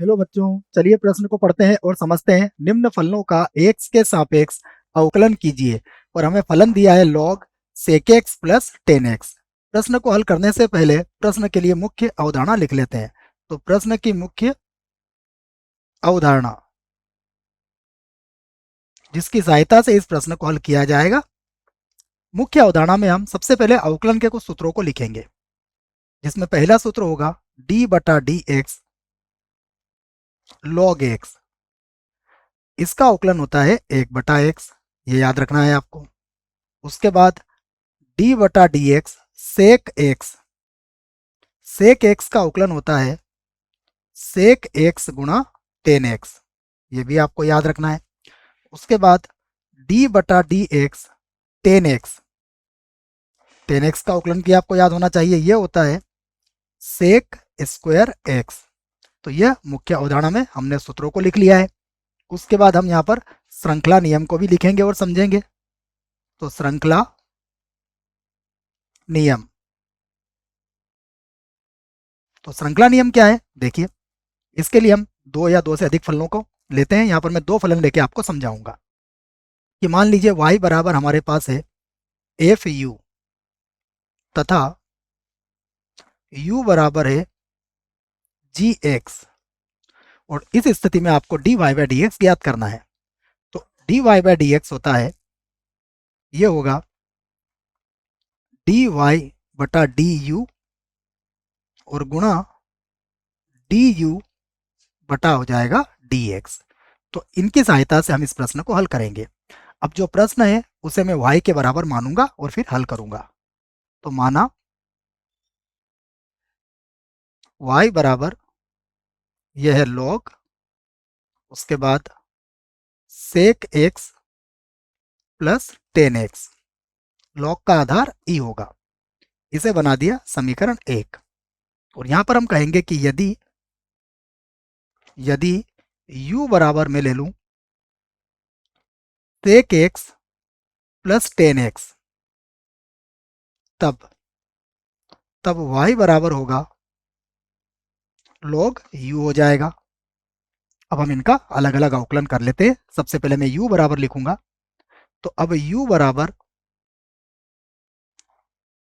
Hello बच्चों, चलिए प्रश्न को पढ़ते हैं और समझते हैं। निम्न फलनों का x के सापेक्ष अवकलन कीजिए और हमें फलन दिया है log sec x plus 10x। प्रश्न को हल करने से पहले प्रश्न के लिए मुख्य अवधारणा लिख लेते हैं। तो प्रश्न की मुख्य अवधारणा जिसकी सहायता से इस प्रश्न को हल किया जाएगा। मुख्य अवधारणा में हम सबसे पहले अवकलन के कुछ सूत्रों को लिखेंगे, जिसमें पहला सूत्र होगा d बटा डी एक्स लॉग एक्स। इसका अवकलन होता है 1/x, ये याद रखना है आपको। उसके बाद d बटा D X sec X. Sec X का अवकलन होता है सेक एक्स गुणा 10x, ये भी आपको याद रखना है। उसके बाद d बटा डी एक्स 10x। 10x का अवकलन भी आपको याद होना चाहिए, ये होता है सेक स्क्वायर एक्स। तो यह मुख्य अवधारणा में हमने सूत्रों को लिख लिया है। उसके बाद हम यहाँ पर श्रृंखला नियम को भी लिखेंगे और समझेंगे। तो श्रृंखला नियम, तो श्रृंखला नियम क्या है देखिए। इसके लिए हम दो या दो से अधिक फलनों को लेते हैं। यहाँ पर मैं दो फलन लेके आपको समझाऊंगा कि मान लीजिए y बराबर हमारे पास है एफ यू तथा u बराबर है जी एक्स, और इस स्थिति में आपको dy बाई डी एक्स ज्ञात करना है। तो dy बाई डी एक्स होता है, ये होगा dy बटा डी यू और गुणा डी यू बटा हो जाएगा dx। तो इनकी सहायता से हम इस प्रश्न को हल करेंगे। अब जो प्रश्न है उसे मैं y के बराबर मानूंगा और फिर हल करूंगा। तो माना y बराबर यह है log, उसके बाद sec x plus 10x। log का आधार e होगा, इसे बना दिया समीकरण 1। और यहां पर हम कहेंगे कि यदि u बराबर मैं ले लूं sec x प्लस 10x, तब y बराबर होगा log u हो जाएगा। अब हम इनका अलग अलग अवकलन कर लेते हैं। सबसे पहले मैं u बराबर लिखूंगा। तो अब u बराबर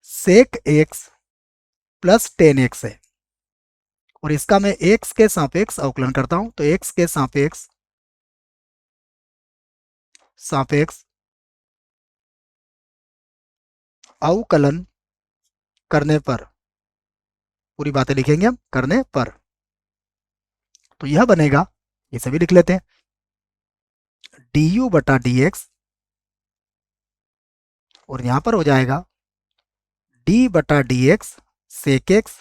sec x प्लस 10x है, और इसका मैं x के सापेक्ष अवकलन करता हूं। तो x के सापेक्ष अवकलन करने पर, पूरी बातें लिखेंगे हम करने पर, तो यह बनेगा, इसे भी लिख लेते हैं, du बटा dx, और यहां पर हो जाएगा d बटा डी एक्स सेक एक्स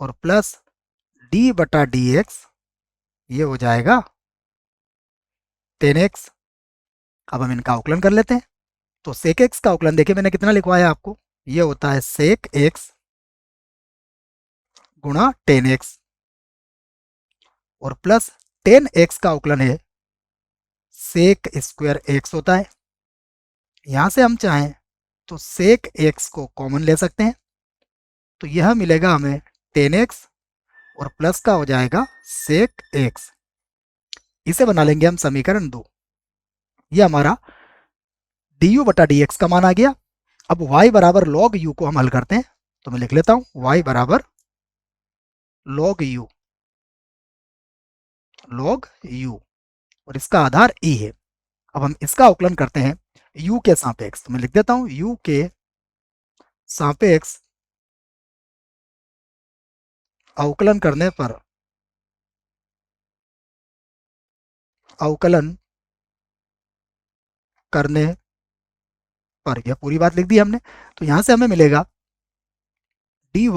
और प्लस d बटा डी एक्स, ये हो जाएगा 10x। अब हम इनका अवकलन कर लेते हैं। तो सेक एक्स का अवकलन देखिए मैंने कितना लिखवाया आपको, ये होता है सेक एक्स गुणा 10x और प्लस 10x का अवकलन है सेक स्क्वायर एक्स होता है। यहां से हम चाहें तो सेक एक्स को कॉमन ले सकते हैं, तो यह मिलेगा हमें 10x और प्लस का हो जाएगा सेक एक्स। इसे बना लेंगे हम समीकरण 2। यह हमारा du बटा dx का मान आ गया। अब y बराबर log u को हम हल करते हैं। तो मैं लिख लेता हूं y बराबर log u और इसका आधार e है। अब हम इसका अवकलन करते हैं u के सापेक्ष। तो मैं लिख देता हूं u के सापेक्ष अवकलन करने पर, अवकलन करने पर, यह पूरी बात लिख दी हमने। तो यहां से हमें मिलेगा dy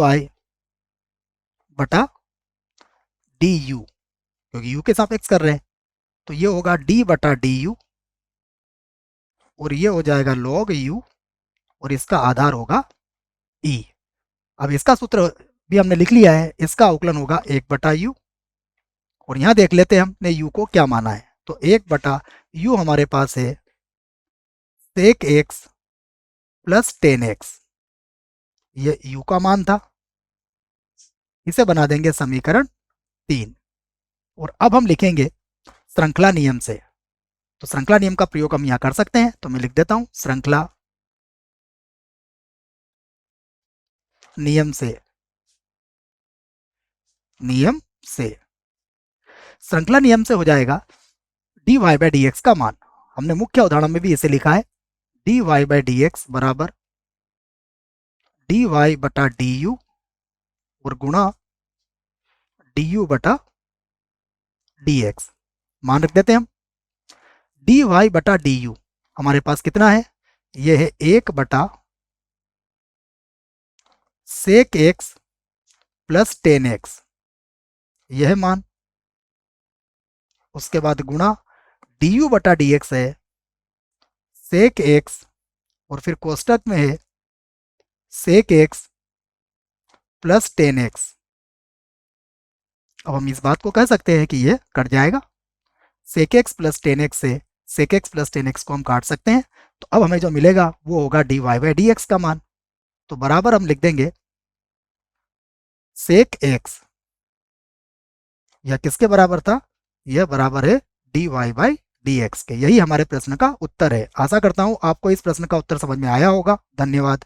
बटा du, क्योंकि u के सापेक्ष कर रहे हैं। तो ये होगा d बटा du और ये हो जाएगा log u और इसका आधार होगा e। अब इसका सूत्र भी हमने लिख लिया है, इसका अवकलन होगा 1/u। और यहां देख लेते हैं हमने u को क्या माना है। तो 1/u हमारे पास है sec x प्लस 10x, ये u का मान था। इसे बना देंगे समीकरण 3। और अब हम लिखेंगे श्रृंखला नियम से। तो श्रृंखला नियम का प्रयोग हम यहां कर सकते हैं, तो मैं लिख देता हूं श्रृंखला नियम से। नियम से श्रृंखला नियम से हो जाएगा dy बाई डी एक्स का मान, हमने मुख्य उदाहरण में भी इसे लिखा है, dy बाई डी एक्स बराबर dy बटा du और गुणा du बटा dx। मान रख देते हैं हम। dy बटा du हमारे पास कितना है, यह है 1 बटा सेक एक्स प्लस 10x, यह है मान। उसके बाद गुणा du बटा dx है सेक एक्स और फिर कोष्टक में है सेक एक्स प्लस 10x। अब हम इस बात को कह सकते हैं कि यह कट जाएगा, सेक एक्स प्लस 10x से सेक एक्स प्लस 10x को हम काट सकते हैं। तो अब हमें जो मिलेगा वो होगा dy बाई डी एक्स का मान। तो बराबर हम लिख देंगे सेक एक्स, यह किसके बराबर था, यह बराबर है dy बाई डी एक्स के। यही हमारे प्रश्न का उत्तर है। आशा करता हूं आपको इस प्रश्न का उत्तर समझ में आया होगा। धन्यवाद।